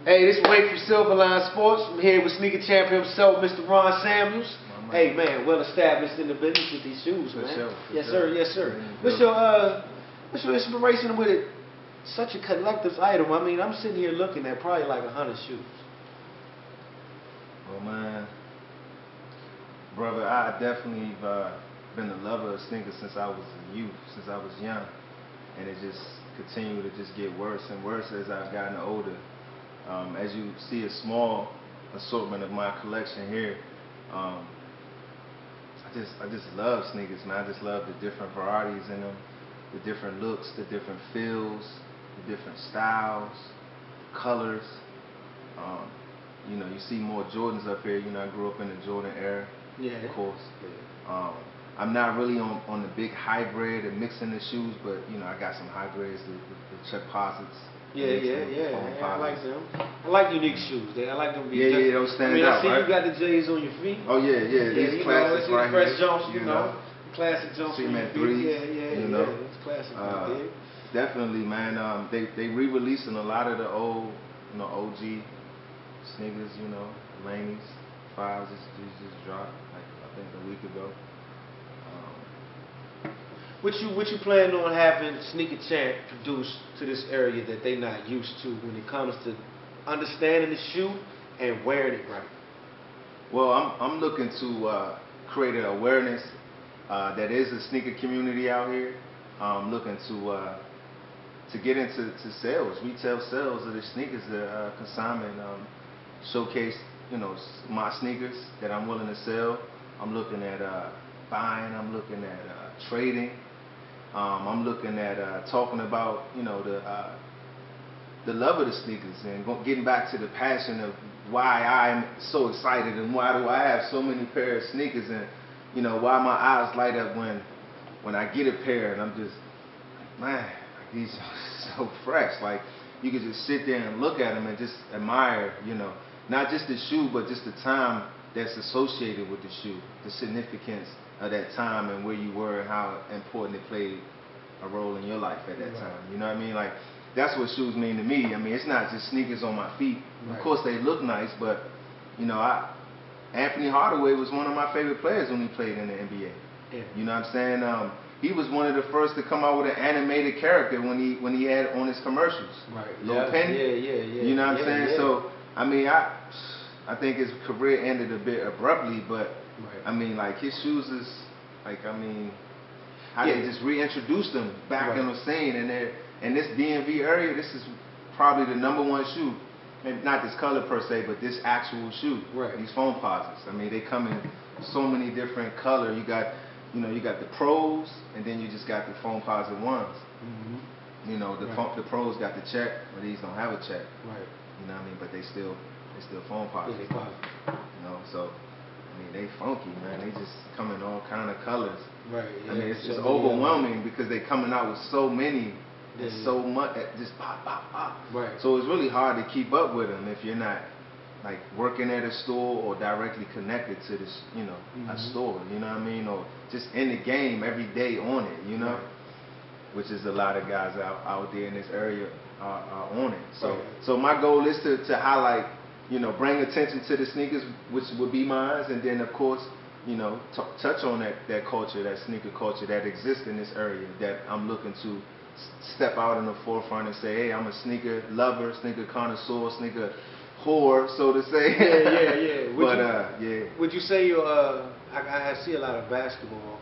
Hey, this is Wake from Silverline Sports. I'm here with sneaker champion himself, Mr. Ron Samuels. Hey, man, well established in the business with these shoes, man. Yes, sir. Yes, sir. What's your inspiration with it? Such a collector's item. I mean, I'm sitting here looking at probably like 100 shoes. Well, man, brother, I definitely been a lover of sneakers since I was a youth, since I was young, and it just continued to just get worse and worse as I've gotten older. As you see a small assortment of my collection here, I just love sneakers, man. I just love the different varieties in them, the different looks, the different feels, the different styles, colors. You know, you see more Jordans up here. You know, I grew up in the Jordan era, of course. Yeah. I'm not really on the big hybrid and mixing the shoes, but you know, I got some hybrids, the Chuck Posits. I like them. I like unique shoes. I like them. Those stand out. I see you got the J's on your feet. Oh yeah. These classics right here. Fresh jumps, you know. Classic jumps on your feet. It's classic. Definitely, man. They re-releasing a lot of the old, OG sneakers. Laney's 5s just dropped like I think a week ago. What you plan on having Sneaker Champ produce to this area that they not used to when it comes to understanding the shoe and wearing it right? Well, I'm looking to create an awareness that is a sneaker community out here. I'm looking to get into sales, retail sales of the sneakers, the consignment, showcase my sneakers that I'm willing to sell. I'm looking at buying. I'm looking at trading. I'm looking at talking about the love of the sneakers and getting back to the passion of why I'm so excited and why do I have so many pairs of sneakers and why my eyes light up when I get a pair and I'm just man, these are so fresh. Like you could just sit there and look at them and just admire not just the shoe but just the time that's associated with the shoe, the significance of that time and where you were and how important it played a role in your life at that time. You know what I mean? Like that's what shoes mean to me. I mean, it's not just sneakers on my feet. Of course they look nice, but Anthony Hardaway was one of my favorite players when he played in the NBA. You know what I'm saying? He was one of the first to come out with an animated character when he had on his commercials. Lil Penny. You know what I'm saying? So I mean, I think his career ended a bit abruptly, but I mean, like his shoes is like, I mean, how they just reintroduced them back in the scene, and in this DMV area, this is probably the #1 shoe. Maybe not this color per se, but this actual shoe. These foam posits. I mean, they come in so many different colors. You got, you got the pros, and then you just got the foam posit ones. The pros got the check, but these don't have a check. You know what I mean? But they still foam posits. So I mean, they funky, man. They just come in all kind of colors. I mean, it's just overwhelming because they coming out with so many and so much, just pop. So it's really hard to keep up with them if you're not like working at a store or directly connected to this, a store. You know what I mean? Or just in the game every day on it. Which is a lot of guys out there in this area are on it. So my goal is to highlight. Bring attention to the sneakers, which would be mine, and then of course, touch on that culture, that sneaker culture that exists in this area that I'm looking to step out in the forefront and say, hey, I'm a sneaker lover, sneaker connoisseur, sneaker whore, so to say. Would you say I see a lot of basketball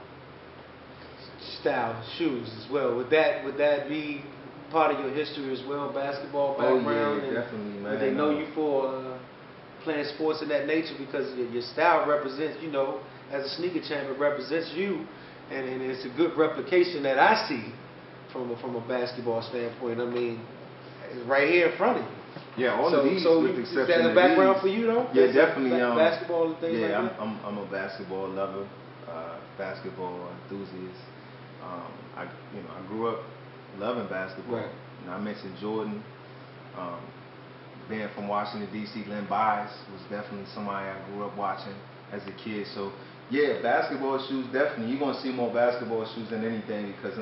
style shoes as well. Would that be part of your history as well, basketball background? Oh yeah, definitely, man. Would they know you for playing sports of that nature because your style represents, as a sneaker champ, it represents you, and it's a good replication that I see from a basketball standpoint. I mean, it's right here in front of you. Yeah, all of these, with the exception of these. Is that a background for you, though? Yeah, definitely. Basketball and things like that? Yeah, I'm a basketball lover, basketball enthusiast. I grew up loving basketball. I mentioned Jordan. Being from Washington, D.C., Len Bias was definitely somebody I grew up watching as a kid. So, yeah, basketball shoes, definitely. You're going to see more basketball shoes than anything because